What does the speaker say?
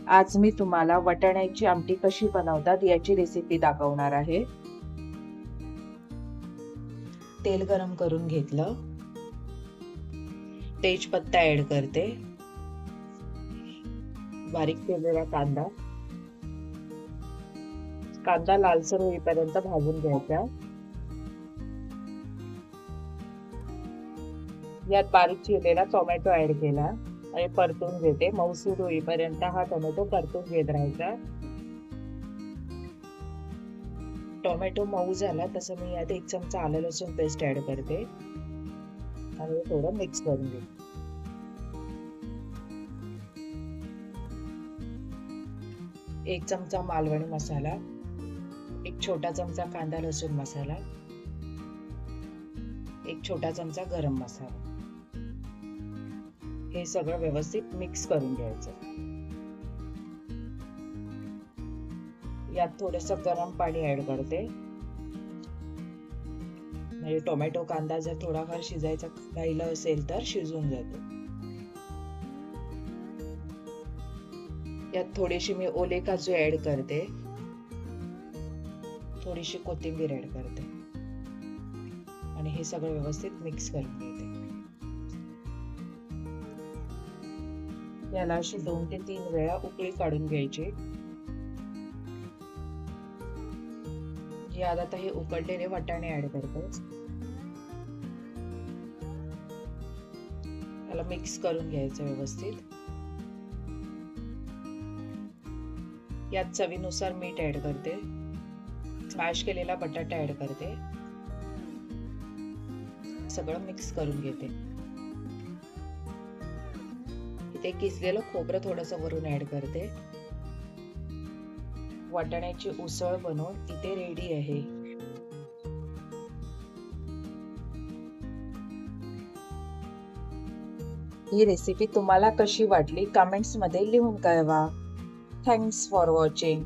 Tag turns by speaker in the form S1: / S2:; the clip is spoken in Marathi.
S1: आज मी तुम्हाला वाटाण्याची आमटी कशी बनवतात याची रेसिपी दाखवणार आहे। तेल गरम करून घेतलं, तेजपत्ता ऍड करते, बारीक केलेला कांदा, कांदा लालसर होईपर्यंत भाजून घ्यायचा। यात बारीक चिरलेला टोमॅटो ऍड केला आणि परतून घेते। मऊसूर होईपर्यंत हा टोमॅटो परतून घेत राहायचा। टोमॅटो मऊ झाला तसं मी यात 1 चमचा आलं लसूण पेस्ट ऍड करते आणि थोडं मिक्स करून घेते। 1 चमचा मालवणी मसाला, 1 छोटा चमचा कांदा लसूण मसाला, 1 छोटा चमचा गरम मसाला, हे सगळं व्यवस्थित मिक्स करून घ्यायचं। यात थोडंसं गरम पाणी ऍड करते, म्हणजे टोमॅटो कांदा जर थोडाफार शिजायचा राहिला असेल तर शिजून जातो। यात थोडीशी मी ओले काजू ऍड करते, थोडीशी कोथिंबीर ऍड करते आणि हे सगळं व्यवस्थित मिक्स करून घेते। याला अशी 2 ते 3 वेळा उकळी काढून घ्यायची। यात आता हे उकडलेले वाटाणे ऍड करते, याला मिक्स करून घ्यायचं व्यवस्थित। यात चवीनुसार मीठ ऍड करते, स्मॅश केलेला बटाटा ऍड करते, सगळं मिक्स करून घेते। इथे किसलेलं खोबरं थोडंसं वरून ऍड करते। वाटाण्याची उसळ बनवून इथे रेडी आहे। ही रेसिपी तुम्हाला कशी वाटली कमेंट्स मध्ये लिहून कळवा। Thanks for watching.